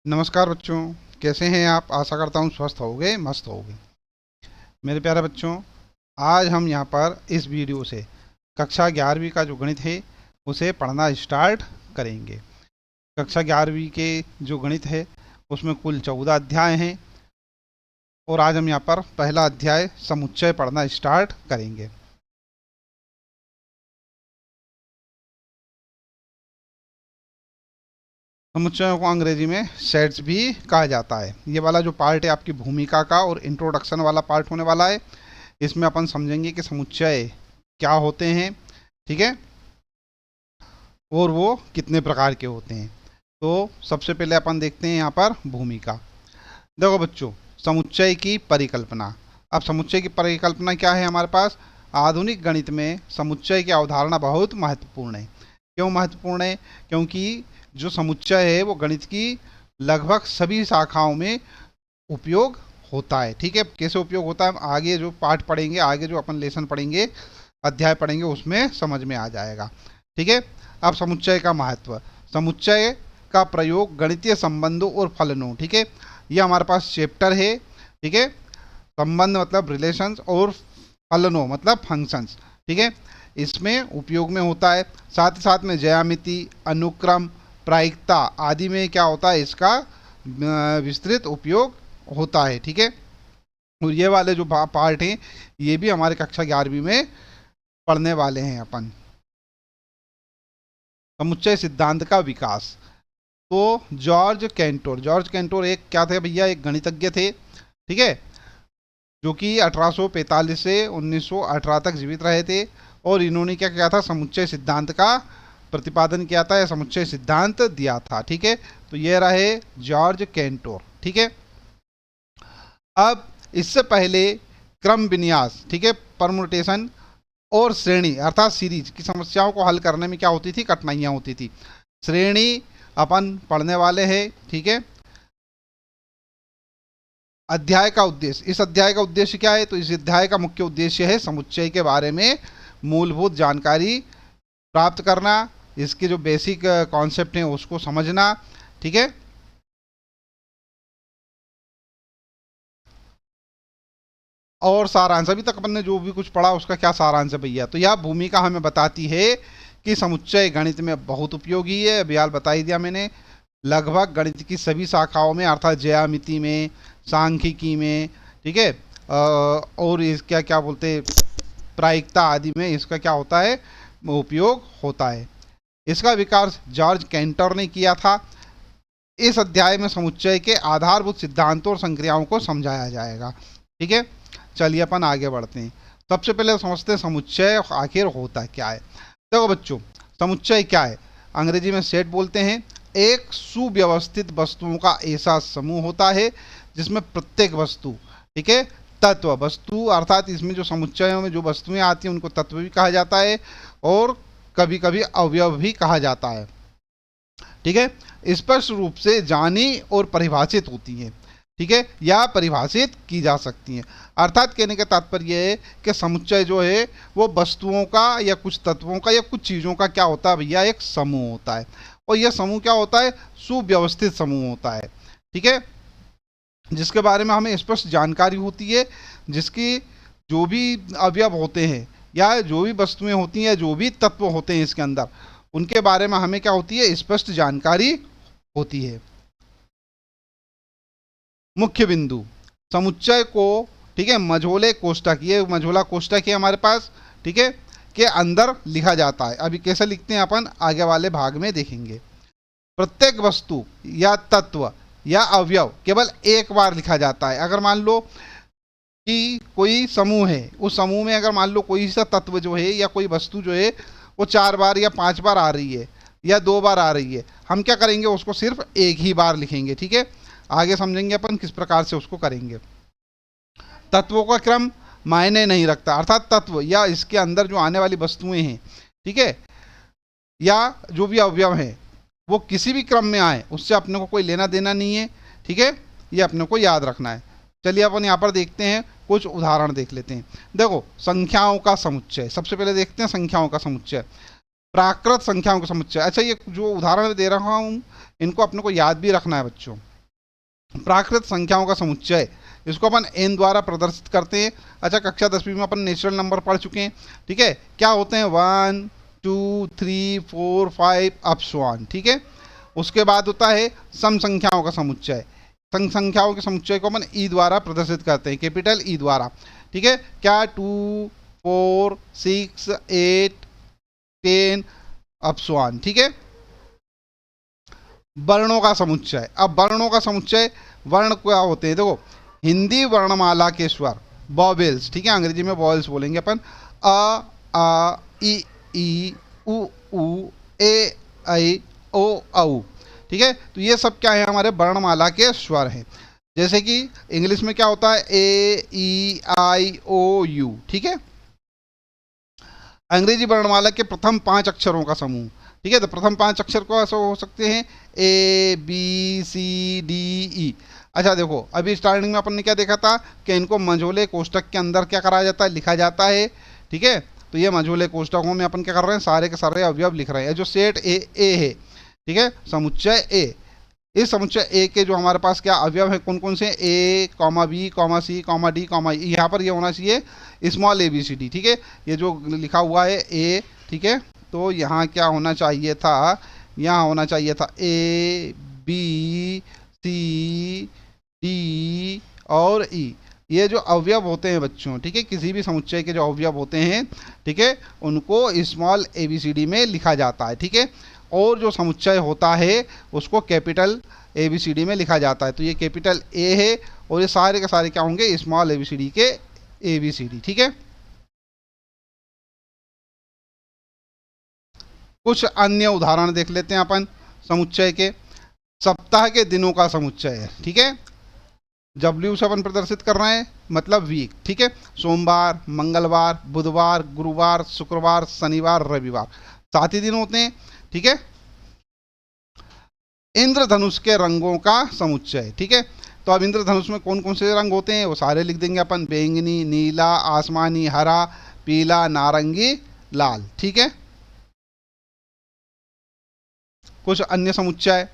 नमस्कार बच्चों। कैसे हैं आप? आशा करता हूँ स्वस्थ होगे, मस्त होगे। मेरे प्यारे बच्चों, आज हम यहाँ पर इस वीडियो से कक्षा 11वीं का जो गणित है उसे पढ़ना स्टार्ट करेंगे। कक्षा 11वीं के जो गणित है उसमें कुल 14 अध्याय हैं और आज हम यहाँ पर पहला अध्याय समुच्चय पढ़ना स्टार्ट करेंगे। समुच्चयों को अंग्रेजी में सेट्स भी कहा जाता है। ये वाला जो पार्ट है आपकी भूमिका का और इंट्रोडक्शन वाला पार्ट होने वाला है। इसमें अपन समझेंगे कि समुच्चय क्या होते हैं, ठीक है, और वो कितने प्रकार के होते हैं। तो सबसे पहले अपन देखते हैं यहाँ पर भूमिका। देखो बच्चों, समुच्चय की परिकल्पना। अब समुच्चय की परिकल्पना क्या है हमारे पास? आधुनिक गणित में समुच्चय की अवधारणा बहुत महत्वपूर्ण है। क्यों महत्वपूर्ण है? क्योंकि जो समुच्चय है वो गणित की लगभग सभी शाखाओं में उपयोग होता है। ठीक है, कैसे उपयोग होता है आगे जो पाठ पढ़ेंगे, आगे जो अपन लेसन पढ़ेंगे, अध्याय पढ़ेंगे, उसमें समझ में आ जाएगा। ठीक है, अब समुच्चय का महत्व। समुच्चय का प्रयोग गणितीय संबंधों और फलनों, ठीक है, ये हमारे पास चैप्टर है। ठीक है, संबंध मतलब रिलेशंस और फलनों मतलब फंक्शंस, ठीक है, इसमें उपयोग में होता है। साथ ही साथ में ज्यामिति, अनुक्रम, प्रायिकता आदि में क्या होता है, इसका विस्तृत उपयोग होता है। ठीक है, और ये वाले जो पार्ट हैं ये भी हमारे कक्षा 11वीं में पढ़ने वाले हैं अपन। समुच्चय सिद्धांत का विकास। तो जॉर्ज कैंटोर एक क्या थे भैया? एक गणितज्ञ थे, ठीक है, जो कि 1845 से 1918 तक जीवित रहे थे। और इन्होंने क्या किया था? समुच्चय सिद्धांत का प्रतिपादन किया था या समुच्चय सिद्धांत दिया था। ठीक है, तो ये रहे जॉर्ज कैंटोर। ठीक है, अब इससे पहले क्रम विन्यास, ठीक है, परमुटेशन और श्रेणी अर्थात सीरीज की समस्याओं को हल करने में क्या होती थी? कठिनाइयाँ होती थी। श्रेणी अपन पढ़ने वाले हैं। ठीक है, अध्याय का उद्देश्य। इस अध्याय का उद्देश्य क्या है? तो इस अध्याय का मुख्य उद्देश्य है समुच्चय के बारे में मूलभूत जानकारी प्राप्त करना, इसके जो बेसिक कॉन्सेप्ट हैं उसको समझना। ठीक है, और सारांश। अभी तक अपन ने जो भी कुछ पढ़ा उसका क्या सारांश है भैया? तो यह भूमिका हमें बताती है कि समुच्चय गणित में बहुत उपयोगी है। अभी हाल बता ही दिया मैंने। लगभग गणित की सभी शाखाओं में अर्थात ज्यामिति में, सांख्यिकी में, ठीक है, और इसका क्या बोलते, प्रायिकता आदि में इसका क्या होता है? उपयोग होता है। इसका विकास जॉर्ज कैंटर ने किया था। इस अध्याय में समुच्चय के आधारभूत सिद्धांतों और संक्रियाओं को समझाया जाएगा। ठीक है, चलिए अपन आगे बढ़ते हैं। सबसे पहले समझते हैं समुच्चय आखिर होता क्या है। देखो बच्चों, समुच्चय क्या है? अंग्रेजी में सेट बोलते हैं। एक सुव्यवस्थित वस्तुओं का ऐसा समूह होता है जिसमें प्रत्येक वस्तु, ठीक है, तत्व वस्तु अर्थात इसमें जो समुच्चयों में जो वस्तुएं आती हैं उनको तत्व भी कहा जाता है और कभी कभी अवयव भी कहा जाता है। ठीक है, स्पष्ट रूप से जानी और परिभाषित होती हैं, ठीक है, या परिभाषित की जा सकती हैं। अर्थात कहने का तात्पर्य है कि समुच्चय जो है वो वस्तुओं का या कुछ तत्वों का या कुछ चीज़ों का क्या होता है भैया? एक समूह होता है। और यह समूह क्या होता है? सुव्यवस्थित समूह होता है। ठीक है, जिसके बारे में हमें स्पष्ट जानकारी होती है, जिसकी जो भी अवयव होते हैं या जो भी वस्तुएं होती हैं या जो भी तत्व होते हैं इसके अंदर, उनके बारे में हमें क्या होती है? स्पष्ट जानकारी होती है। मुख्य बिंदु समुच्चय को, ठीक है, मझोले कोष्ठक, ये मझोला कोष्ठक है हमारे पास, ठीक है, के अंदर लिखा जाता है। अभी कैसे लिखते हैं अपन आगे वाले भाग में देखेंगे। प्रत्येक वस्तु या तत्व या अवयव केवल एक बार लिखा जाता है। अगर मान लो कि कोई समूह है, उस समूह में अगर मान लो कोई सा तत्व जो है या कोई वस्तु जो है वो 4 बार या 5 बार आ रही है या 2 बार आ रही है, हम क्या करेंगे? उसको सिर्फ एक ही बार लिखेंगे। ठीक है, आगे समझेंगे अपन किस प्रकार से उसको करेंगे। तत्वों का क्रम मायने नहीं रखता, अर्थात तत्व या इसके अंदर जो आने वाली वस्तुएं हैं, ठीक है, या जो भी अवयव हैं वो किसी भी क्रम में आए उससे अपने को कोई लेना देना नहीं है। ठीक है, ये अपने को याद रखना है। चलिए अपन यहाँ पर देखते हैं, कुछ उदाहरण देख लेते हैं। देखो, संख्याओं का समुच्चय। सबसे पहले देखते हैं संख्याओं का समुच्चय। प्राकृत संख्याओं का समुच्चय। अच्छा, ये जो उदाहरण दे रहा हूँ इनको अपने को याद भी रखना है बच्चों। प्राकृत संख्याओं का समुच्चय, इसको अपन n द्वारा प्रदर्शित करते हैं। अच्छा, कक्षा 10वीं में अपन नेचुरल नंबर पढ़ चुके हैं, ठीक है। क्या होते हैं? 1 2 3 4 5 अप सो ऑन, ठीक है। उसके बाद होता है सम संख्याओं का समुच्चय। सम संख्याओं के समुच्चय को अपन ई द्वारा प्रदर्शित करते हैं, कैपिटल ई द्वारा, ठीक है। क्या? 2 4 6 8 10 अप सो ऑन, ठीक है। वर्णों का समुच्चय। अब वर्णों का समुच्चय, वर्ण क्या होते हैं? देखो, हिंदी वर्णमाला के स्वर, वॉवेल्स, ठीक है, अंग्रेजी में वॉवेल्स बोलेंगे अपन। अ आ इ ई उ ऊ ए ऐ ओ औ, ठीक है। तो ये सब क्या है? हमारे वर्णमाला के स्वर हैं। जैसे कि इंग्लिश में क्या होता है? ए ई आई ओ यू, ठीक है। अंग्रेजी वर्णमाला के प्रथम 5 अक्षरों का समूह, ठीक है। तो प्रथम 5 अक्षर को ऐसे हो सकते हैं ए बी सी डी ई। अच्छा देखो, अभी स्टार्टिंग में अपन ने क्या देखा था कि इनको मझोले कोष्टक के अंदर क्या करा जाता है? लिखा जाता है, ठीक है। तो ये मझोले कोष्टकों में अपन क्या कर रहे हैं? सारे के सारे अवयव लिख रहे हैं। जो सेट ए है, ठीक है, समुच्चय ए, इस समुच्चय ए के जो हमारे पास क्या अवयव है, कौन कौन से? A comma B comma C comma D comma E. यहाँ पर ये होना चाहिए small A B C D, ठीक है। ये जो लिखा हुआ है ए, ठीक है, तो यहाँ क्या होना चाहिए था? यहाँ होना चाहिए था ए बी सी डी और ई। ये जो अवयव होते हैं बच्चों, ठीक है, किसी भी समुच्चय के जो अवयव होते हैं, ठीक है, उनको small A B C D में लिखा जाता है, ठीक है। और जो समुच्चय होता है उसको capital A B C D में लिखा जाता है। तो ये कैपिटल ए है और ये सारे के सारे क्या होंगे? Small A B C D के ए बी सी डी, ठीक है। कुछ अन्य उदाहरण देख लेते हैं अपन समुच्चय के। सप्ताह के दिनों का समुच्चय है, ठीक है। डब्ल्यू से अपन प्रदर्शित कर रहे हैं, मतलब वीक, ठीक है। सोमवार, मंगलवार, बुधवार, गुरुवार, शुक्रवार, शनिवार, रविवार, 7 ही दिन होते हैं, ठीक है। इंद्रधनुष के रंगों का समुच्चय, ठीक है। तो अब इंद्रधनुष में कौन कौन से रंग होते हैं वो सारे लिख देंगे अपन। बैंगनी, नीला, आसमानी, हरा, पीला, नारंगी, लाल, ठीक है। कुछ अन्य समुच्चय,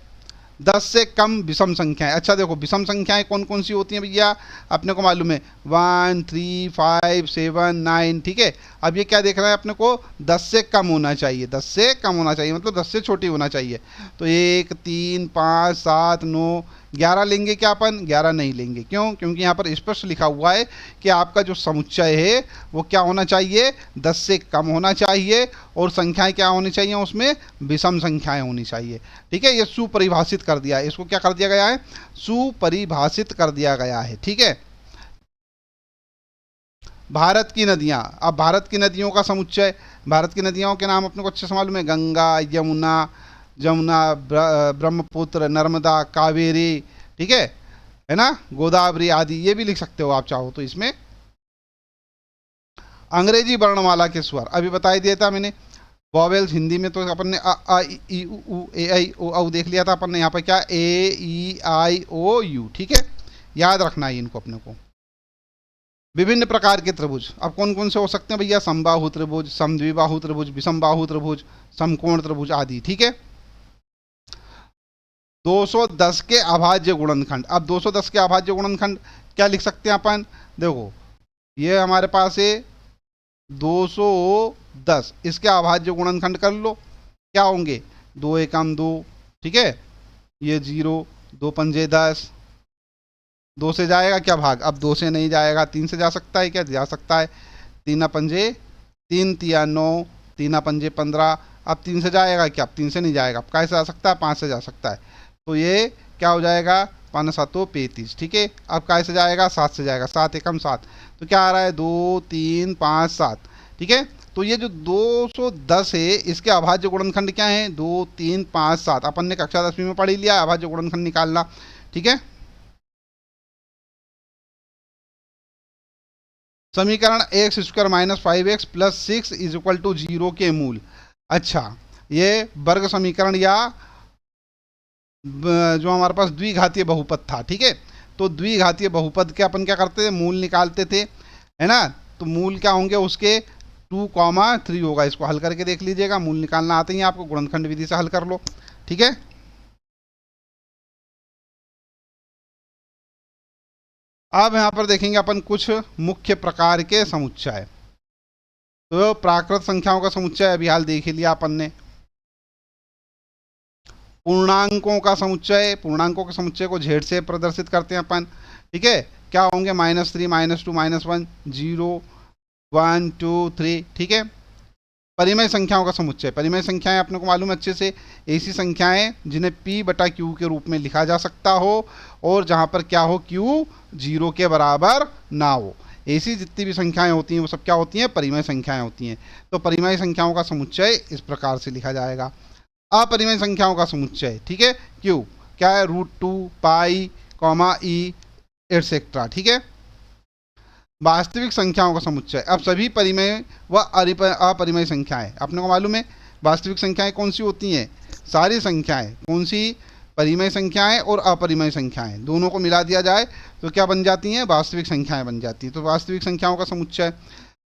10 से कम विषम संख्याएं। अच्छा देखो, विषम संख्याएं कौन कौन सी होती हैं भैया? अपने को मालूम है 1 3 5 7 9, ठीक है। अब ये क्या देख रहे हैं अपने को? 10 से कम होना चाहिए, 10 से कम होना चाहिए, मतलब 10 से छोटी होना चाहिए। तो 1 3 5 7 9 11 लेंगे क्या अपन? 11 नहीं लेंगे। क्यों? क्योंकि यहाँ पर स्पष्ट लिखा हुआ है कि आपका जो समुच्चय है वो क्या होना चाहिए? 10 से कम होना चाहिए और संख्याएं क्या होनी चाहिए उसमें? विषम संख्याएं होनी चाहिए, ठीक है। ये सुपरिभाषित कर दिया है, इसको क्या कर दिया गया है? सुपरिभाषित कर दिया गया है, ठीक है। भारत की नदियां। अब भारत की नदियों का समुच्चय, भारत की नदियों के नाम अपने को अच्छे से मालूम है। गंगा, यमुना, जमुना, ब्रह्मपुत्र, नर्मदा, कावेरी, ठीक है ना, गोदावरी आदि। ये भी लिख सकते हो आप चाहो तो इसमें। अंग्रेजी वर्णमाला के स्वर अभी बता ही दिया था मैंने। वॉवेल्स हिंदी में तो अपन ने अ आ इ ई उ ऊ ए ऐ ओ औ देख लिया था अपन ने। यहाँ पर क्या? ए ई आई ओ यू, ठीक है, याद रखना है इनको अपने को। विभिन्न प्रकार के त्रिभुज, अब कौन कौन से हो सकते हैं भैया? समबाहु त्रिभुज, समद्विबाहु त्रिभुज, विषमबाहु त्रिभुज, समकोण त्रिभुज आदि, ठीक है। 210 के अभाज्य गुणनखंड। अब 210 के अभाज्य गुणनखंड क्या लिख सकते हैं अपन? देखो, ये हमारे पास है 210, इसके अभाज्य गुणनखंड कर लो, क्या होंगे? 2 एकम 2, ठीक है, ये 0, 2 पंजे 10, 2 से जाएगा क्या भाग? अब 2 से नहीं जाएगा, 3 से जा सकता है क्या? जा सकता है। 3 पंजे 3 तिया 9, 3 पंजे 15। अब 3 से जाएगा क्या? अब 3 से नहीं जाएगा। अब कैसे जा सकता है? 5 से जा सकता है। तो ये क्या हो जाएगा? 5 7 35, ठीक है। अब कैसे जाएगा? 7 से जाएगा, 7 एकम 7। तो क्या आ रहा है? 2 3 5 7, ठीक है। तो ये जो 210 है इसके अभाज्य गुणनखंड क्या है? 2 3 5 7। अपन ने कक्षा 10वीं में पढ़ ही लिया अभाज्य गुणनखंड निकालना, ठीक है। समीकरण X square minus 5x plus 6 is equal to 0 के मूल। अच्छा, ये वर्ग समीकरण या जो हमारे पास द्विघातीय बहुपद था, ठीक है। तो द्विघातीय बहुपद के अपन क्या करते थे? मूल निकालते थे, है ना। तो मूल क्या होंगे उसके? 2,3 होगा। इसको हल करके देख लीजिएगा, मूल निकालना आते ही आपको, गुणनखंड विधि से हल कर लो, ठीक है। अब यहाँ पर देखेंगे अपन कुछ मुख्य प्रकार के समुच्चय। तो प्राकृत संख्याओं का समुच्चय अभी हाल देख ही लिया अपन ने। पूर्णांकों का समुच्चय, पूर्णांकों के समुच्चय को z से प्रदर्शित करते हैं अपन, ठीक है। क्या होंगे, -3, -2, -1, 0, 1, 2, 3, ठीक है। परिमेय संख्याओं का समुच्चय, परिमेय संख्याएं अपने को मालूम है अच्छे से, ऐसी संख्याएं जिन्हें p/q के रूप में लिखा जा सकता हो और जहां पर क्या हो, q 0 के बराबर ना हो। ऐसी जितनी भी संख्याएं होती हैं वो सब क्या होती हैं, परिमेय संख्याएं होती हैं। तो परिमेय संख्याओं का समुच्चय इस प्रकार से लिखा जाएगा। अपरिमेय संख्याओं का समुच्चय, ठीक है, q क्या है, √2 पाई, e एटसेट्रा, ठीक है। वास्तविक संख्याओं का समुच्चय, अब सभी परिमेय व अपरिमेय संख्याएं अपने को मालूम है। वास्तविक संख्याएं कौन सी होती हैं, सारी संख्याएं, कौन सी, परिमेय संख्याएं और अपरिमेय संख्याएं, दोनों को मिला दिया जाए तो क्या बन जाती हैं, वास्तविक संख्याएं बन जाती हैं। तो वास्तविक संख्याओं का समुच्चय।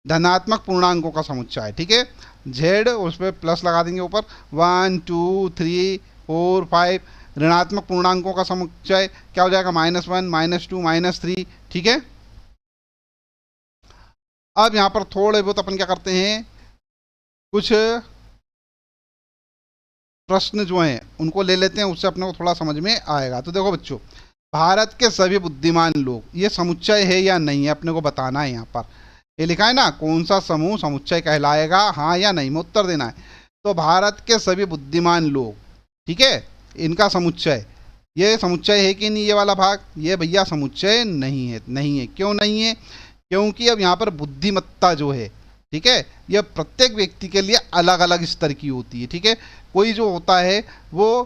धनात्मक पूर्णांकों का समुच्चय, ठीक है, z उस पर प्लस लगा देंगे ऊपर, 1, 2, 3, 4, 5। ऋणात्मक पूर्णांकों का समुच्चय क्या हो जाएगा, -1, -2, -3, ठीक है। अब यहाँ पर थोड़े बहुत अपन क्या करते हैं, कुछ प्रश्न जो हैं उनको ले लेते हैं, उससे अपने को थोड़ा समझ में आएगा। तो देखो बच्चों, भारत के सभी बुद्धिमान लोग, ये समुच्चय है या नहीं है अपने को बताना है। यहाँ पर ये लिखा है ना, कौन सा समूह समुच्चय कहलाएगा, हाँ या नहीं में उत्तर देना है। तो भारत के सभी बुद्धिमान लोग, ठीक है, इनका समुच्चय, ये समुच्चय है कि नहीं, ये वाला भाग, ये भैया समुच्चय नहीं है। नहीं है, क्यों नहीं है, क्योंकि अब यहाँ पर बुद्धिमत्ता जो है, ठीक है, यह प्रत्येक व्यक्ति के लिए अलग अलग स्तर की होती है, ठीक है। कोई जो होता है वो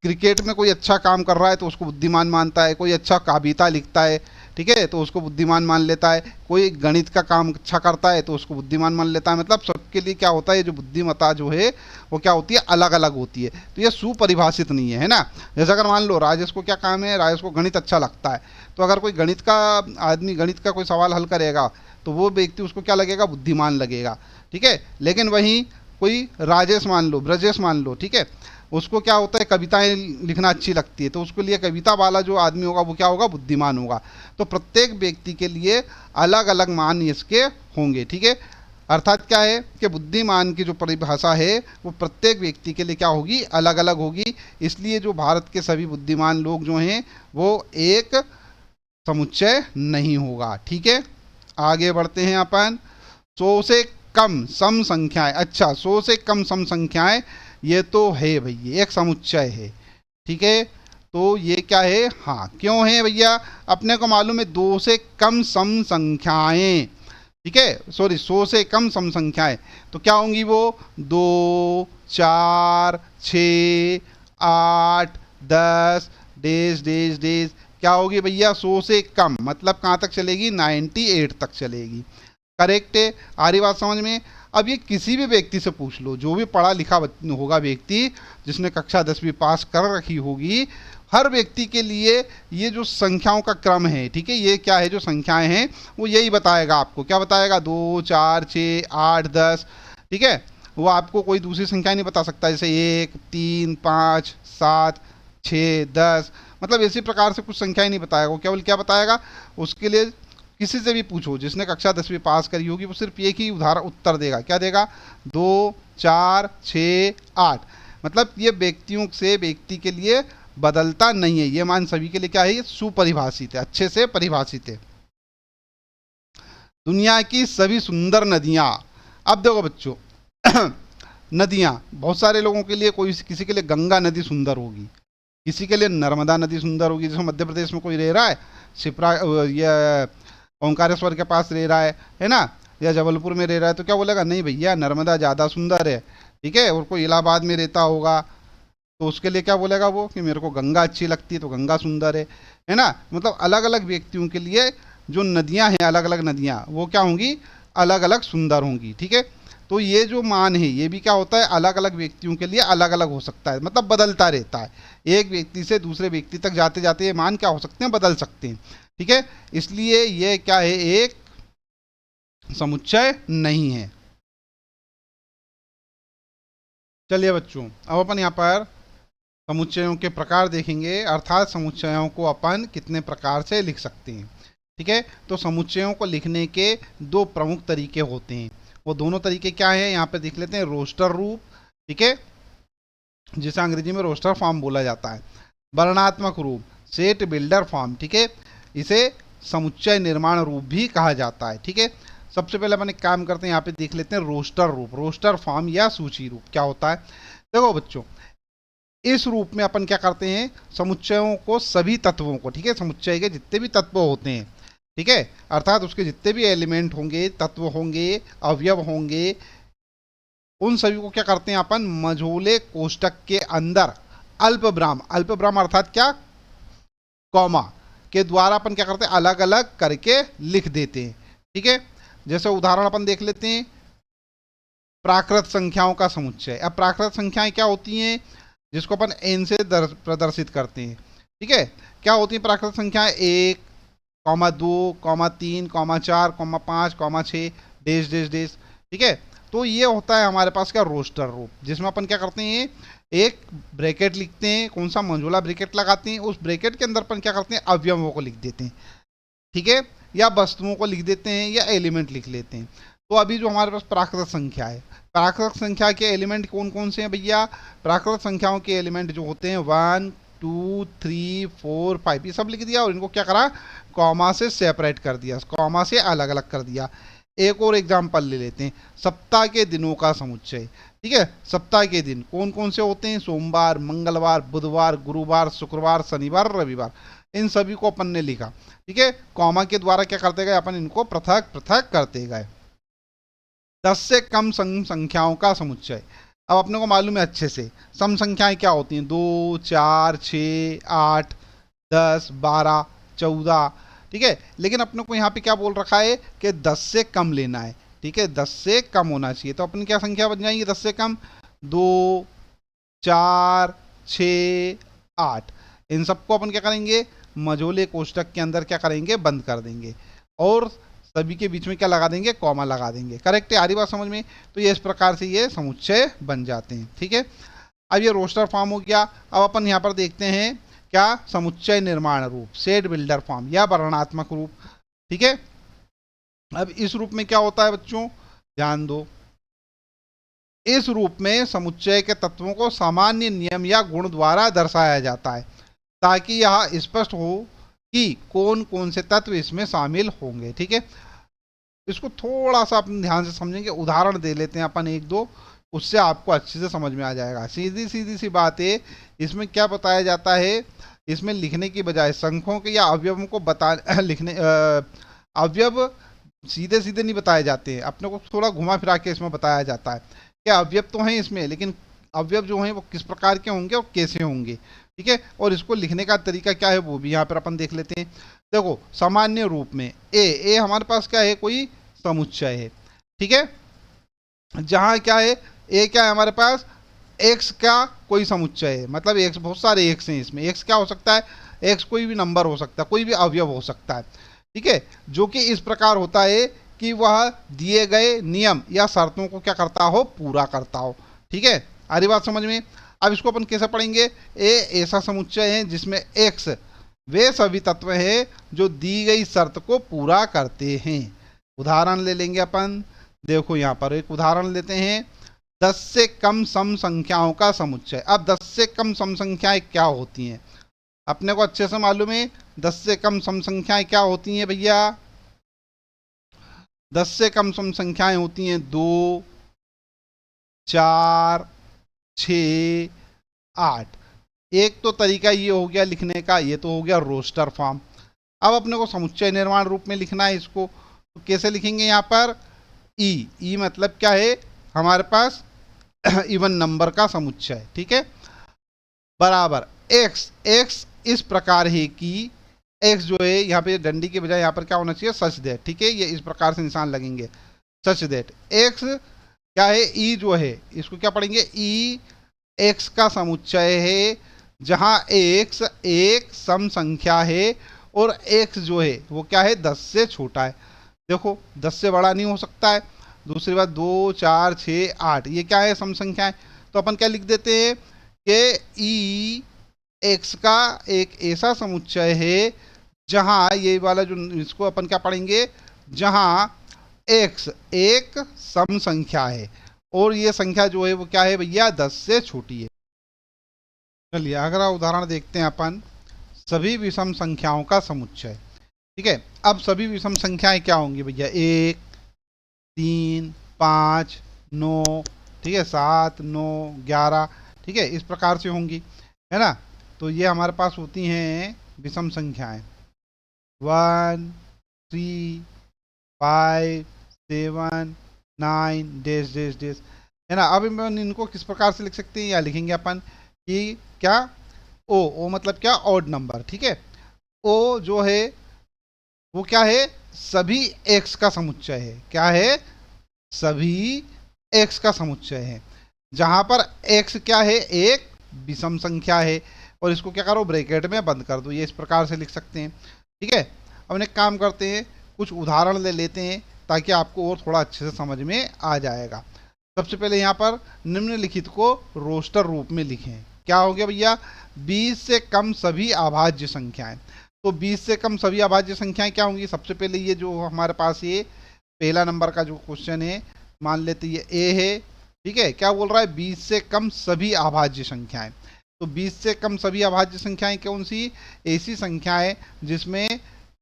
क्रिकेट में कोई अच्छा काम कर रहा है तो उसको बुद्धिमान मानता है, कोई अच्छा कविता लिखता है, ठीक है, तो उसको बुद्धिमान मान लेता है, कोई गणित का काम अच्छा करता है तो उसको बुद्धिमान मान लेता है। मतलब सबके लिए क्या होता है, जो बुद्धिमत्ता जो है वो क्या होती है, अलग अलग होती है। तो ये सुपरिभाषित नहीं है, है ना। जैसे अगर मान लो राजेश को क्या काम है, राजेश को गणित अच्छा लगता है, तो अगर कोई गणित का आदमी गणित का कोई सवाल हल करेगा तो वो व्यक्ति उसको क्या लगेगा, बुद्धिमान लगेगा, ठीक है। लेकिन वहीं कोई राजेश मान लो, ब्रजेश मान लो, ठीक है, उसको क्या होता है, कविताएं लिखना अच्छी लगती है, तो उसके लिए कविता वाला जो आदमी होगा वो क्या होगा, बुद्धिमान होगा। तो प्रत्येक व्यक्ति के लिए अलग अलग मान इसके होंगे, ठीक है। अर्थात क्या है कि बुद्धिमान की जो परिभाषा है वो प्रत्येक व्यक्ति के लिए क्या होगी, अलग अलग होगी। इसलिए जो भारत के सभी बुद्धिमान लोग जो हैं वो एक समुच्चय नहीं होगा, ठीक है। आगे बढ़ते हैं अपन। 100 से कम सम संख्याएं, अच्छा 100 से कम सम संख्याएं ये तो है भैया, एक समुच्चय है, ठीक है। तो ये क्या है, हाँ, क्यों है भैया, अपने को मालूम है 2 से कम सम संख्याएं, ठीक है, सॉरी 100 से कम सम संख्याएं तो क्या होंगी वो, 2, 4, 6, 8, 10, डेज डेज डेज, क्या होगी भैया, 100 से कम, मतलब कहाँ तक चलेगी, 98 तक चलेगी। करेक्ट है, आ रही बात समझ में। अब ये किसी भी व्यक्ति से पूछ लो, जो भी पढ़ा लिखा होगा व्यक्ति, जिसने कक्षा 10वीं पास कर रखी होगी, हर व्यक्ति के लिए ये जो संख्याओं का क्रम है, ठीक है, ये क्या है, जो संख्याएं हैं वो यही बताएगा आपको। क्या बताएगा, 2, 4, 6, 8, 10, ठीक है। वो आपको कोई दूसरी संख्या नहीं बता सकता, जैसे 1, 3, 5, 7, 6, 10, मतलब इसी प्रकार से कुछ संख्याएं नहीं बताएगा। वो केवल क्या बताएगा, उसके लिए किसी से भी पूछो जिसने कक्षा 10वीं पास करी होगी, वो सिर्फ एक ही उदाहरण उत्तर देगा। क्या देगा, 2, 4, 6, 8, मतलब ये व्यक्तियों से व्यक्ति के लिए बदलता नहीं है। ये मान सभी के लिए क्या है, ये सुपरिभाषित है, अच्छे से परिभाषित है। दुनिया की सभी सुंदर नदियां, अब देखो बच्चों नदियां बहुत सारे लोगों के लिए, कोई किसी के लिए गंगा नदी सुंदर होगी, किसी के लिए नर्मदा नदी सुंदर होगी। जैसे मध्य प्रदेश में कोई रह रहा है, शिप्रा या ओंकारेश्वर के पास रह रहा है ना, या जबलपुर में रह रहा है, तो क्या बोलेगा, नहीं भैया नर्मदा ज़्यादा सुंदर है, ठीक है। और कोई इलाहाबाद में रहता होगा तो उसके लिए क्या बोलेगा वो, कि मेरे को गंगा अच्छी लगती है तो गंगा सुंदर है ना। मतलब अलग अलग व्यक्तियों के लिए जो नदियां हैं, अलग अलग नदियां, वो क्या होंगी, अलग अलग सुंदर होंगी, ठीक है। तो ये जो मान है ये भी क्या होता है, अलग अलग व्यक्तियों के लिए अलग अलग हो सकता है, मतलब बदलता रहता है। एक व्यक्ति से दूसरे व्यक्ति तक जाते जाते ये मान क्या हो सकते हैं, बदल सकते हैं, ठीक है। इसलिए ये क्या है, एक समुच्चय नहीं है। चलिए बच्चों, अब अपन यहाँ पर समुच्चयों के प्रकार देखेंगे, अर्थात समुच्चयों को अपन कितने प्रकार से लिख सकते हैं, ठीक है। तो समुच्चयों को लिखने के दो प्रमुख तरीके होते हैं। वो दोनों तरीके क्या हैं, यहाँ पे देख लेते हैं। रोस्टर रूप, ठीक है, जिसे अंग्रेजी में रोस्टर फॉर्म बोला जाता है। वर्णनात्मक रूप, सेट बिल्डर फॉर्म, ठीक है, इसे समुच्चय निर्माण रूप भी कहा जाता है। ठीक है, सबसे पहले अपन एक काम करते हैं, यहाँ पे देख लेते हैं रोस्टर रूप, रोस्टर फॉर्म या सूची रूप क्या होता है। देखो बच्चों, इस रूप में अपन क्या करते हैं, समुच्चयों को, सभी तत्वों को, ठीक है, समुच्चय के जितने भी तत्व होते हैं, ठीक है, अर्थात उसके जितने भी एलिमेंट होंगे, तत्व होंगे, अवयव होंगे, उन सभी को क्या करते हैं अपन, मझोले कोष्टक के अंदर अल्पविराम, अल्पविराम अर्थात क्या, कॉमा के द्वारा अपन क्या करते हैं, अलग अलग करके लिख देते हैं। ठीक है, जैसे उदाहरण अपन देख लेते हैं, प्राकृत संख्याओं का समुच्चय। अब प्राकृत संख्याएं क्या होती हैं, जिसको अपन एन से प्रदर्शित करते हैं। ठीक है, क्या होती है प्राकृत संख्याएं, 1, 2, 3, 4, 5, 6, डेश डेश डेश। ठीक है, तो ये होता है हमारे पास क्या, रोस्टर रूप, जिसमें अपन क्या करते हैं, एक ब्रैकेट लिखते हैं, कौन सा, मंझोला ब्रैकेट लगाते हैं, उस ब्रैकेट के अंदर अपन क्या करते हैं, अवयवों को लिख देते हैं। ठीक है, या वस्तुओं को लिख देते हैं, या एलिमेंट लिख लेते हैं। तो अभी जो हमारे पास प्राकृत संख्या है, प्राकृत संख्या के एलिमेंट कौन कौन से हैं भैया, प्राकृत संख्याओं के एलिमेंट जो होते हैं 1, 2, 3, 4, 5, ये सब लिख दिया, और इनको क्या करा, कॉमा से सेपरेट कर दिया, कॉमा से अलग अलग कर दिया। एक और एग्जाम्पल ले लेते हैं, सप्ताह के दिनों का समुच्चय। ठीक है, सप्ताह के दिन कौन कौन से होते हैं, सोमवार, मंगलवार, बुधवार, गुरुवार, शुक्रवार, शनिवार, रविवार, इन सभी को अपन ने लिखा। ठीक है, कॉमा के द्वारा क्या करते गए अपन, इनको पृथक पृथक करते गए। 10 से कम सम संख्याओं का समुच्चय। अब अपने को मालूम है अच्छे से सम संख्याएं क्या होती हैं, 2, 4, 6, 8, 10, 12, 14। ठीक है, लेकिन अपने को यहाँ पे क्या बोल रखा है कि 10 से कम लेना है। ठीक है, 10 से कम होना चाहिए, तो अपन क्या संख्या बन जाएंगी 10 से कम, 2, 4, 6, 8। इन सबको अपन क्या करेंगे, मझोले कोष्टक के अंदर क्या करेंगे, बंद कर देंगे, और सभी के बीच में क्या लगा देंगे, कॉमा लगा देंगे। करेक्ट है, आ रही बात समझ में। तो ये इस प्रकार से ये समुच्चय बन जाते हैं। ठीक है, अब ये रोस्टर फॉर्म हो गया। अब अपन यहाँ पर देखते हैं क्या, समुच्चय निर्माण रूप, सेट बिल्डर फॉर्म या वर्णनात्मक रूप। ठीक है, अब इस रूप में क्या होता है बच्चों, ध्यान दो, इस रूप में समुच्चय के तत्वों को सामान्य नियम या गुण द्वारा दर्शाया जाता है, ताकि यह स्पष्ट हो कि कौन कौन से तत्व इसमें शामिल होंगे। ठीक है, इसको थोड़ा सा अपन ध्यान से समझेंगे, उदाहरण दे लेते हैं अपन एक दो, उससे आपको अच्छे से समझ में आ जाएगा। सीधी सीधी सी बात है, इसमें क्या बताया जाता है, इसमें लिखने की बजाय संख्यों के या अवयवों को बता लिखने अवयव सीधे सीधे नहीं बताए जाते हैं, अपने को थोड़ा घुमा फिरा के इसमें बताया जाता है कि अवयव तो हैं इसमें, लेकिन अवयव जो हैं वो किस प्रकार के होंगे और कैसे होंगे। ठीक है, और इसको लिखने का तरीका क्या है वो भी यहाँ पर अपन देख लेते हैं। देखो, सामान्य रूप में ए हमारे पास क्या है, कोई समुच्चय है। ठीक है, जहाँ क्या है, ए क्या है हमारे पास, एक्स का कोई समुच्चय है, मतलब एक्स, बहुत सारे एक्स हैं इसमें। एक्स क्या हो सकता है, एक्स कोई भी नंबर हो सकता है, कोई भी अवयव हो सकता है। ठीक है, जो कि इस प्रकार होता है कि वह दिए गए नियम या शर्तों को क्या करता हो, पूरा करता हो। ठीक है, आ रही बात समझ में। अब इसको अपन कैसे पढ़ेंगे, ए ऐसा समुच्चय है जिसमें एक्स वे सभी तत्व हैं जो दी गई शर्त को पूरा करते हैं। उदाहरण ले लेंगे अपन, देखो यहाँ पर एक उदाहरण लेते हैं, 10 से कम सम संख्याओं का समुच्चय। अब 10 से कम सम संख्याएं क्या होती हैं, अपने को अच्छे से मालूम है। 10 से कम सम संख्याएं क्या होती हैं भैया, 10 से कम सम संख्याएं होती हैं 2, 4, 6, 8। एक तो तरीका ये हो गया लिखने का, ये तो हो गया रोस्टर फॉर्म। अब अपने को समुच्चय निर्माण रूप में लिखना है इसको, तो कैसे लिखेंगे, यहाँ पर ई मतलब क्या है हमारे पास, इवन नंबर का समुच्चय। ठीक है, बराबर एक्स इस प्रकार है कि एक्स जो है यहाँ पे डंडी के बजाय यहाँ पर क्या होना चाहिए, सच दैट। ठीक है, ये इस प्रकार से निशान लगेंगे, सच दैट एक्स क्या है, ई जो है इसको क्या पढ़ेंगे, ई एक्स का समुच्चय है, जहाँ एक्स एक सम संख्या है और एक्स जो है वो क्या है, 10 से छोटा है। देखो 10 से बड़ा नहीं हो सकता है। दूसरी बात, 2, 4, 6, 8 ये क्या है, सम संख्या है। तो अपन क्या लिख देते हैं कि ई एक्स का एक ऐसा समुच्चय है जहां ये वाला जो, इसको अपन क्या पढ़ेंगे, जहां x एक सम संख्या है और ये संख्या जो है वो क्या है भैया, 10 से छोटी है। चलिए अगला उदाहरण देखते हैं अपन, सभी विषम संख्याओं का समुच्चय। ठीक है, अब सभी विषम संख्याएं क्या होंगी भैया, 1, 3, 5, 9, ठीक है, 7, 9, 11, ठीक है, इस प्रकार से होंगी, है ना। तो ये हमारे पास होती हैं विषम संख्याएं, 1, 3, 5, 7, 9 डैश डैश डैश, है ना। अब इनको किस प्रकार से लिख सकते हैं, या लिखेंगे अपन कि क्या, ओ मतलब क्या, ऑड नंबर, ठीक है। ओ जो है वो क्या है, सभी एक्स का समुच्चय है, क्या है, सभी एक्स का समुच्चय है, जहां पर एक्स क्या है, एक विषम संख्या है, और इसको क्या करो, ब्रैकेट में बंद कर दो, ये इस प्रकार से लिख सकते हैं। ठीक है, अब एक काम करते हैं, कुछ उदाहरण ले लेते हैं ताकि आपको और थोड़ा अच्छे से समझ में आ जाएगा। सबसे पहले यहाँ पर निम्नलिखित को रोस्टर रूप में लिखें। क्या हो गया भैया, 20 से कम सभी अभाज्य संख्याएं। तो 20 से कम सभी अभाज्य संख्याएं क्या होंगी, सबसे पहले ये जो हमारे पास ये पहला नंबर का जो क्वेश्चन है, मान लेते ये ए है, ठीक है, क्या बोल रहा है, 20 से कम सभी अभाज्य संख्याएं। तो 20 से कम सभी अभाज्य संख्याएं कौन सी, ऐसी संख्याएं जिसमें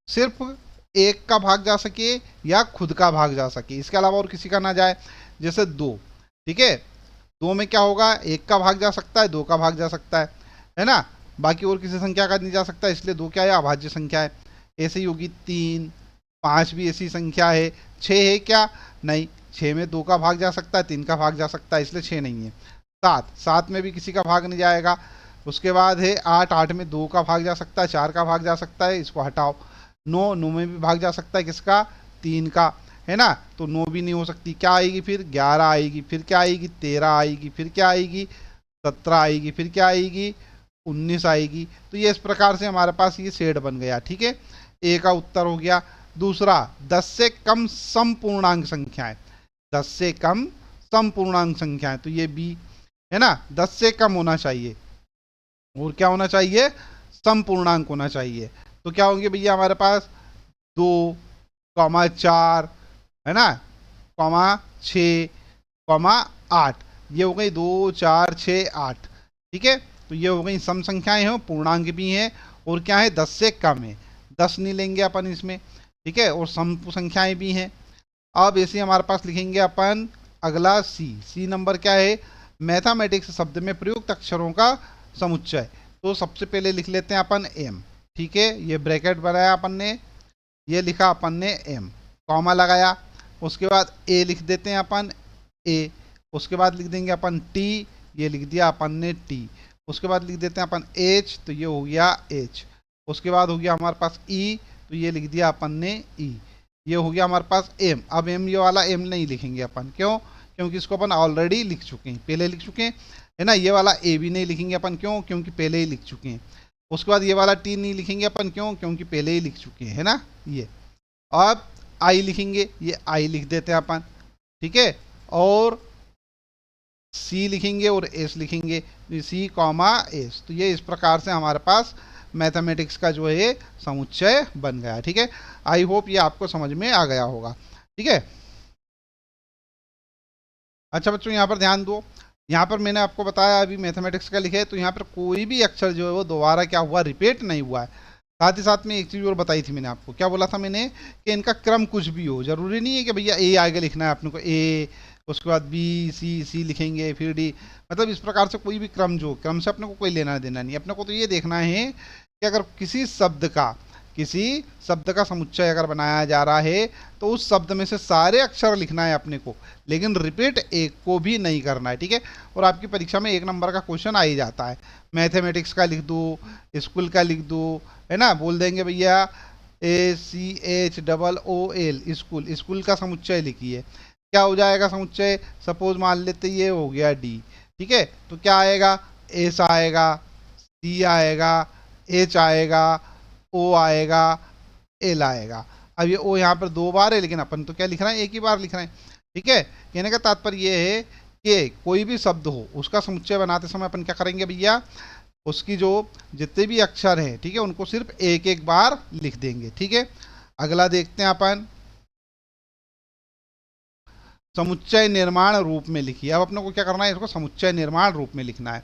सिर्फ एक का भाग जा सके या खुद का भाग जा सके, इसके अलावा और किसी का ना जाए। जैसे 2, ठीक है, 2 में क्या होगा, एक का भाग जा सकता है, 2 का भाग जा सकता है ना, बाकी और किसी संख्या का नहीं जा सकता, इसलिए 2 क्या है, अभाज्य संख्या है। ऐसे ही होगी 3, 5 भी ऐसी संख्या है। 6 है क्या, नहीं, 6 में 2 का भाग जा सकता है, 3 का भाग जा सकता है, इसलिए 6 नहीं है। 7 में भी किसी का भाग नहीं जाएगा। उसके बाद है 8 में 2 का भाग जा सकता है, 4 का भाग जा सकता है, इसको हटाओ। 9 में भी भाग जा सकता है, किसका, 3 का, है ना। तो 9 भी नहीं हो सकती, क्या आएगी फिर, 11 आएगी, फिर क्या आएगी, 13 आएगी, फिर क्या आएगी, 17 आएगी, फिर क्या आएगी, 19 आएगी। तो ये इस प्रकार से हमारे पास ये सेट बन गया। ठीक है, ए का उत्तर हो गया। दूसरा, 10 से कम समपूर्णांक संख्याएं, 10 से कम समपूर्णांक संख्याएं, तो ये बी है ना, 10 से कम होना चाहिए, और क्या होना चाहिए, समपूर्णांक होना चाहिए। तो क्या होंगे भैया हमारे पास, 2, 4, है ना, 6, 8, ये हो गई 2, 4, 6, 8। ठीक है, तो ये हो गई सम संख्याएं हैं, पूर्णांक भी हैं, और क्या है, 10 से कम है, 10 नहीं लेंगे अपन इसमें। ठीक है, और सम संख्याएं भी हैं। अब ऐसे हमारे पास लिखेंगे अपन अगला सी नंबर क्या है, मैथमेटिक्स शब्द में प्रयुक्त अक्षरों का समुच्चय। तो सबसे पहले लिख लेते हैं अपन एम। ठीक है, ये ब्रैकेट बनाया अपन ने, ये लिखा अपन ने एम, कॉमा लगाया। उसके बाद ए लिख देते हैं अपन ए, उसके बाद लिख देंगे अपन टी, ये लिख दिया अपन ने टी। उसके बाद लिख देते हैं अपन एच, तो ये हो गया एच। उसके बाद हो गया हमारे पास ई, तो ये लिख दिया अपन ने ई। ये हो गया हमारे पास एम। अब एम, ये वाला एम नहीं लिखेंगे अपन, क्यों, क्योंकि इसको अपन ऑलरेडी लिख चुके हैं, पहले लिख चुके हैं, है ना। ये वाला ए भी नहीं लिखेंगे अपन, क्यों, क्योंकि पहले ही लिख चुके हैं। उसके बाद ये वाला टी नहीं लिखेंगे अपन, क्यों, क्योंकि पहले ही लिख चुके हैं, है ना ये। अब आई लिखेंगे, ये आई लिख देते हैं अपन, ठीक है, और सी लिखेंगे और एस लिखेंगे, सी कॉमा एस। तो ये इस प्रकार से हमारे पास मैथमेटिक्स का जो है समुच्चय बन गया। ठीक है, आई होप ये आपको समझ में आ गया होगा। ठीक है, अच्छा बच्चों यहाँ पर ध्यान दो, यहाँ पर मैंने आपको बताया अभी मैथमेटिक्स का लिखे, तो यहाँ पर कोई भी अक्षर जो है वो दोबारा क्या हुआ, रिपीट नहीं हुआ है। साथ ही साथ में एक चीज़ और बताई थी मैंने आपको, क्या बोला था मैंने, कि इनका क्रम कुछ भी हो, जरूरी नहीं है कि भैया ए आगे लिखना है अपने को, ए, उसके बाद बी, सी लिखेंगे, फिर डी, मतलब इस प्रकार से कोई भी क्रम, जो क्रम से अपने को कोई लेना देना नहीं। अपने को तो ये देखना है कि अगर किसी शब्द का समुच्चय अगर बनाया जा रहा है तो उस शब्द में से सारे अक्षर लिखना है अपने को, लेकिन रिपीट एक को भी नहीं करना है। ठीक है, और आपकी परीक्षा में 1 नंबर का क्वेश्चन आ ही जाता है, मैथमेटिक्स का लिख दो, स्कूल का लिख दो, है ना, बोल देंगे भैया ACHOOL, स्कूल का समुच्चय लिखिए, क्या हो जाएगा समुच्चय, सपोज मान लेते ये हो गया डी। ठीक है, तो क्या आएगा, एस आएगा, सी आएगा, एच आएगा, ओ आएगा, एल आएगा। अब ये ओ यहाँ पर 2 बार है, लेकिन अपन तो क्या लिख रहे हैं, एक ही बार लिख रहे हैं। ठीक है, कहने का तात्पर्य ये है कि कोई भी शब्द हो उसका समुच्चय बनाते समय अपन क्या करेंगे भैया, उसकी जो जितने भी अक्षर हैं, ठीक है, उनको सिर्फ एक एक बार लिख देंगे। ठीक है, अगला देखते हैं अपन, समुच्चय निर्माण रूप में लिखिए। अब अपने को क्या करना है, इसको समुच्चय निर्माण रूप में लिखना है।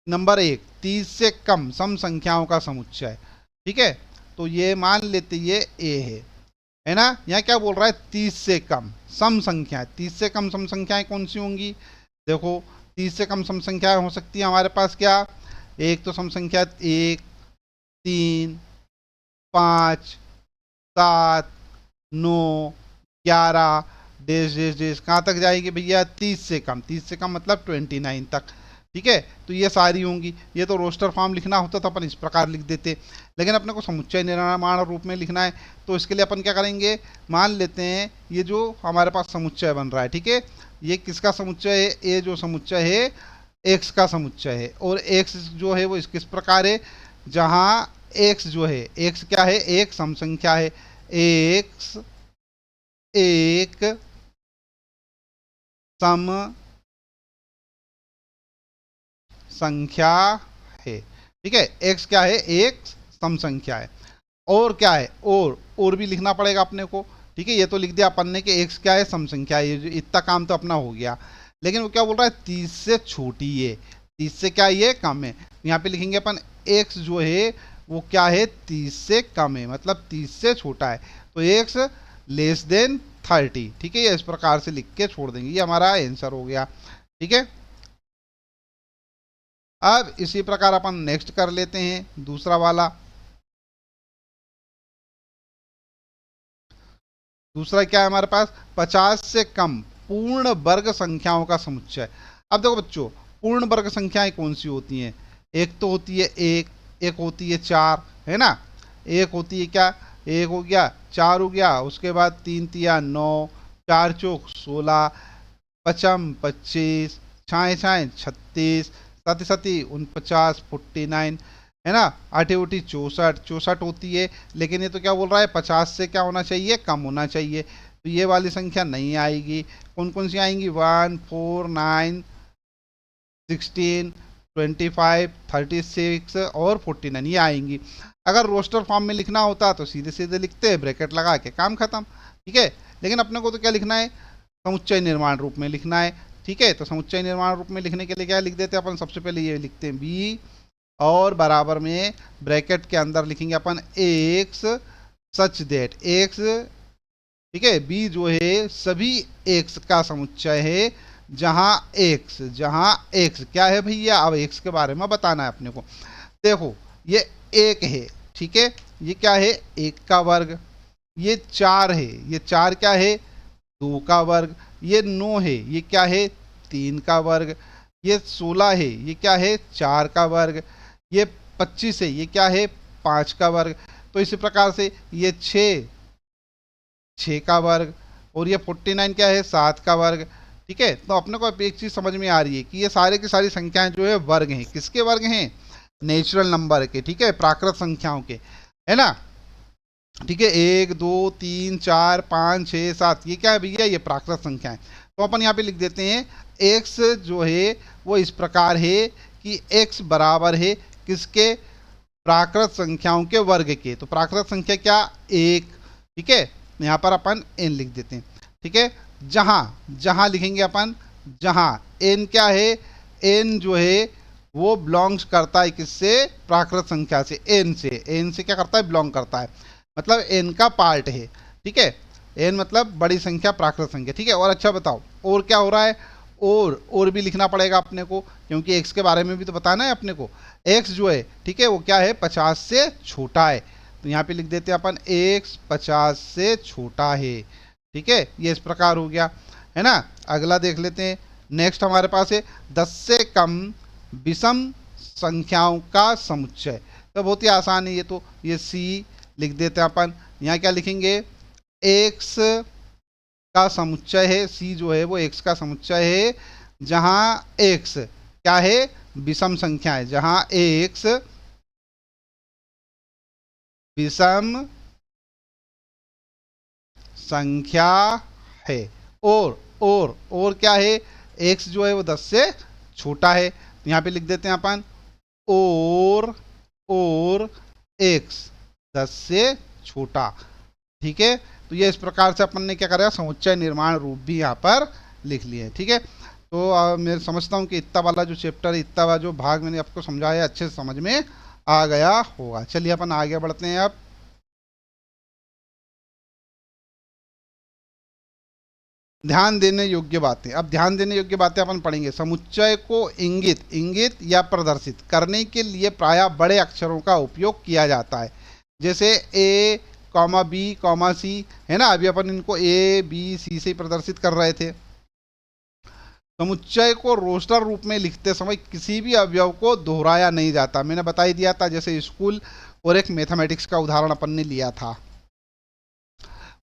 नंबर 1, 30 से कम सम संख्याओं का समुच्चय। ठीक है, तो ये मान लेते ये ए है ना। यहाँ क्या बोल रहा है, 30 से कम सम संख्याएं। 30 से कम सम संख्याएं कौन सी होंगी, देखो 30 से कम सम संख्याएं हो सकती है हमारे पास क्या, एक तो सम संख्या 1, 3, 5, 7, 9, 11, डेश डेश डेश कहाँ तक जाएगी भैया, 30 से कम। 30 से कम मतलब 29 तक। ठीक है, तो ये सारी होंगी। ये तो रोस्टर फॉर्म लिखना होता तो अपन इस प्रकार लिख देते, लेकिन अपने को समुच्चय निर्माण रूप में लिखना है, तो इसके लिए अपन क्या करेंगे, मान लेते हैं ये जो हमारे पास समुच्चय बन रहा है, ठीक है, ये किसका समुच्चय है, ये जो समुच्चय है एक्स का समुच्चय है। और एक्स जो है वो इस किस प्रकार है, जहाँ एक्स जो है, एक्स क्या है, एक सम संख्या है। एक्स एक सम संख्या है। ठीक है, x क्या है, एक सम संख्या है। और क्या है, और भी लिखना पड़ेगा अपने को। ठीक है, ये तो लिख दिया अपन ने कि x क्या है, सम संख्या है। ये इतना काम तो अपना हो गया, लेकिन वो क्या बोल रहा है, 30 से छोटी है। 30 से क्या ये कम है, यहाँ पे लिखेंगे अपन x जो है वो क्या है, 30 से कम है, मतलब 30 से छोटा है, तो x लेस देन 30। ठीक है, ये इस प्रकार से लिख के छोड़ देंगे, ये हमारा आंसर हो गया। ठीक है, अब इसी प्रकार अपन नेक्स्ट कर लेते हैं दूसरा वाला। दूसरा क्या है हमारे पास, 50 से कम पूर्ण वर्ग संख्याओं का समुच्चय। अब देखो बच्चों, पूर्ण वर्ग संख्याएं कौन सी होती हैं, एक तो होती है एक होती है 4, है ना। एक होती है क्या, एक हो गया, 4 हो गया, उसके बाद 3 तिया 9, 4 चौक 16, पचम 25, छाए छाए 36, सती सती 49, 49, है ना। आठी उठी 64, 64 होती है। लेकिन ये तो क्या बोल रहा है, 50 से क्या होना चाहिए, कम होना चाहिए, तो ये वाली संख्या नहीं आएगी। कौन कौन सी आएंगी, 1, 4, 9, 16, 25, 36 और 49, ये आएंगी। अगर रोस्टर फॉर्म में लिखना होता तो सीधे सीधे लिखते, ब्रैकेट लगा के काम खत्म। ठीक है, लेकिन अपने को तो क्या लिखना है, समुच्चय निर्माण रूप में लिखना है। ठीक है, तो समुच्चय निर्माण रूप में लिखने के लिए क्या लिख देते हैं अपन, सबसे पहले ये लिखते हैं बी, और बराबर में ब्रैकेट के अंदर लिखेंगे अपन एक्स सच दैट एक्स। ठीक है, बी जो है सभी एक्स का समुच्चय है, जहां एक्स क्या है भैया, अब एक्स के बारे में बताना है अपने को। देखो ये एक है, ठीक है, ये क्या है, एक का वर्ग। ये 4 है, ये 4 क्या है, 2 का वर्ग। ये 9 है, ये क्या है, 3 का वर्ग। ये 16 है, ये क्या है, 4 का वर्ग। ये 25 है, ये क्या है, 5 का वर्ग। तो इसी प्रकार से ये 6 का वर्ग, और ये 49 क्या है, 7 का वर्ग। ठीक है, तो अपने को एक चीज समझ में आ रही है कि ये सारे की सारी संख्याएं जो है वर्ग हैं, किसके वर्ग हैं, नेचुरल नंबर के। ठीक है, प्राकृत संख्याओं के, है ना। ठीक है, 1, 2, 3, 4, 5, 6, 7, ये क्या है भैया, ये प्राकृत संख्याएं। तो अपन यहाँ पे लिख देते हैं x जो है वो इस प्रकार है कि x बराबर है किसके, प्राकृत संख्याओं के वर्ग के। तो प्राकृत संख्या क्या, 1। ठीक है, यहाँ पर अपन n लिख देते हैं। ठीक है, जहां लिखेंगे अपन, जहां n क्या है, n जो है वो बिलोंग्स करता है किससे, प्राकृत संख्या से, n से क्या करता है, बिलोंग करता है, मतलब n का पार्ट है। ठीक है, n मतलब बड़ी संख्या, प्राकृत संख्या। ठीक है, और अच्छा बताओ और क्या हो रहा है, और भी लिखना पड़ेगा अपने को, क्योंकि x के बारे में भी तो बताना है अपने को। x जो है, ठीक है, वो क्या है, 50 से छोटा है, तो यहाँ पे लिख देते हैं अपन x 50 से छोटा है। ठीक है, ये इस प्रकार हो गया, है ना। अगला देख लेते हैं, नेक्स्ट हमारे पास है 10 से कम विषम संख्याओं का समुच्चय। तो बहुत ही आसान है ये, तो ये c लिख देते हैं अपन। यहाँ क्या लिखेंगे, x का समुच्चय है, c जो है वो x का समुच्चय है, जहां x क्या है, विषम संख्या है, जहां x विषम संख्या है। और क्या है, x जो है वो 10 से छोटा है, यहाँ पे लिख देते हैं अपन और x 10 से छोटा। ठीक है, तो ये इस प्रकार से अपन ने क्या करा, समुच्चय निर्माण रूप भी यहाँ पर लिख लिए। ठीक है, तो मैं समझता हूँ कि इतना वाला जो चैप्टर, इतना वाला जो भाग मैंने आपको समझाया अच्छे से समझ में आ गया होगा। चलिए अपन आगे बढ़ते हैं। अब ध्यान देने योग्य बातें, अब ध्यान देने योग्य बातें अपन पढ़ेंगे। समुच्चय को इंगित या प्रदर्शित करने के लिए प्रायः बड़े अक्षरों का उपयोग किया जाता है, जैसे ए कॉमा बी कॉमा सी, है ना। अभी अपन इनको ए बी सी से प्रदर्शित कर रहे थे। समुच्चय को रोस्टर रूप में लिखते समय किसी भी अवयव को दोहराया नहीं जाता। मैंने बता ही दिया था, जैसे स्कूल और एक मैथमेटिक्स का उदाहरण अपन ने लिया था।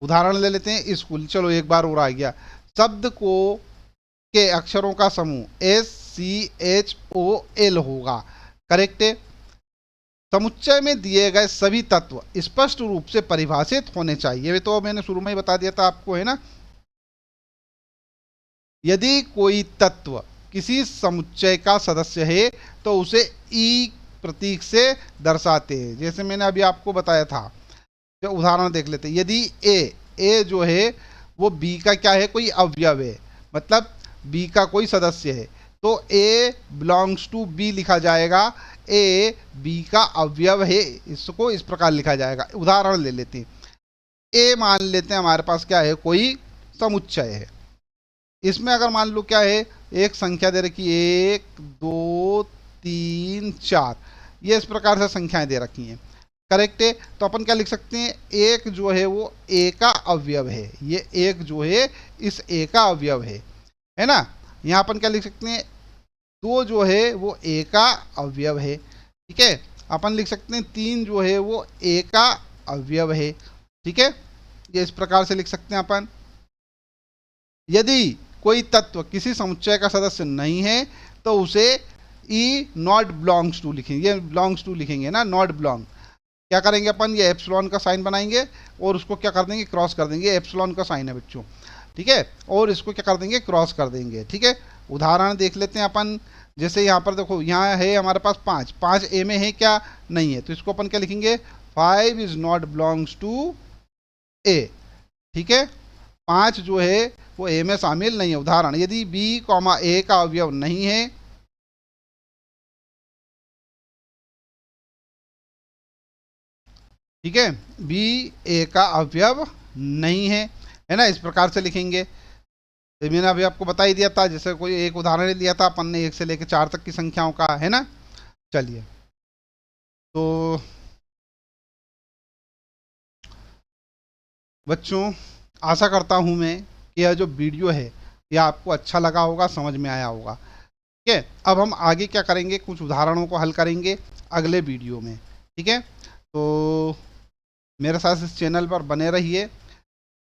उदाहरण ले लेते हैं स्कूल, चलो एक बार और आ गया। शब्द को के अक्षरों का समूह SCHOL होगा, करेक्ट है। समुच्चय में दिए गए सभी तत्व स्पष्ट रूप से परिभाषित होने चाहिए, तो मैंने शुरू में ही बता दिया था आपको, है ना। यदि कोई तत्व किसी समुच्चय का सदस्य है तो उसे ई प्रतीक से दर्शाते हैं, जैसे मैंने अभी आपको बताया था। तो उदाहरण देख लेते हैं। यदि ए जो है वो बी का क्या है, कोई अवयव है, मतलब बी का कोई सदस्य है, तो ए बिलोंग्स टू बी लिखा जाएगा। ए बी का अवयव है, इसको इस प्रकार लिखा जाएगा। उदाहरण ले लेते हैं। ए मान लेते हैं हमारे पास क्या है, कोई समुच्चय है। इसमें अगर मान लो क्या है, एक संख्या दे रखी है 1 2 3 4, ये इस प्रकार से संख्याएं दे रखी हैं, करेक्ट है। तो अपन क्या लिख सकते हैं, एक जो है वो ए का अवयव है, ये एक जो है इस ए का अवयव है ना। यहाँ अपन क्या लिख सकते हैं, 2 जो है वो ए का अवयव है, ठीक है। अपन लिख सकते हैं 3 जो है वो ए का अवयव है, ठीक है। ये इस प्रकार से लिख सकते हैं अपन। यदि कोई तत्व किसी समुच्चय का सदस्य नहीं है तो उसे ई नॉट बिलोंग्स टू लिखेंगे, ये बिलोंग्स टू लिखेंगे ना, नॉट बिलोंग। क्या करेंगे अपन, ये एप्सिलॉन का साइन बनाएंगे और उसको क्या कर देंगे, क्रॉस कर देंगे। एप्सिलॉन का साइन है बच्चों, ठीक है, और इसको क्या कर देंगे, क्रॉस कर देंगे, ठीक है। उदाहरण देख लेते हैं अपन। जैसे यहाँ पर देखो, यहाँ है हमारे पास 5 ए में है क्या, नहीं है, तो इसको अपन क्या लिखेंगे, 5 इज नॉट बिलोंग्स टू ए, ठीक है। 5 जो है वो ए में शामिल नहीं है। उदाहरण, यदि बी कॉमा ए का अवयव नहीं है, ठीक है, बी ए का अवयव नहीं है ना, इस प्रकार से लिखेंगे। तो मैंने अभी आपको बता ही दिया था, जैसे कोई एक उदाहरण लिया था अपन ने 1 से लेकर 4 तक की संख्याओं का, है ना। चलिए, तो बच्चों आशा करता हूं मैं कि यह जो वीडियो है यह आपको अच्छा लगा होगा, समझ में आया होगा, ठीक है। अब हम आगे क्या करेंगे, कुछ उदाहरणों को हल करेंगे अगले वीडियो में, ठीक है। तो मेरे साथ इस चैनल पर बने रहिए।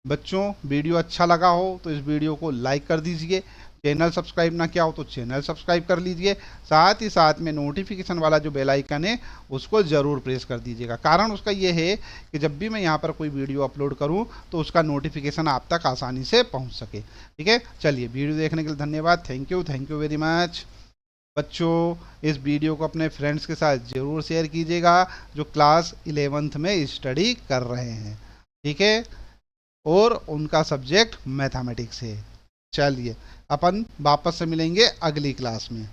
बच्चों वीडियो अच्छा लगा हो तो इस वीडियो को लाइक कर दीजिए, चैनल सब्सक्राइब ना किया हो तो चैनल सब्सक्राइब कर लीजिए, साथ ही साथ में नोटिफिकेशन वाला जो बेल आइकन है उसको ज़रूर प्रेस कर दीजिएगा। कारण उसका ये है कि जब भी मैं यहाँ पर कोई वीडियो अपलोड करूँ तो उसका नोटिफिकेशन आप तक आसानी से पहुँच सके, ठीक है। चलिए, वीडियो देखने के लिए धन्यवाद, थैंक यू वेरी मच। बच्चों इस वीडियो को अपने फ्रेंड्स के साथ ज़रूर शेयर कीजिएगा जो क्लास 11th में स्टडी कर रहे हैं, ठीक है, और उनका सब्जेक्ट मैथमेटिक्स है। चलिए अपन वापस से मिलेंगे अगली क्लास में।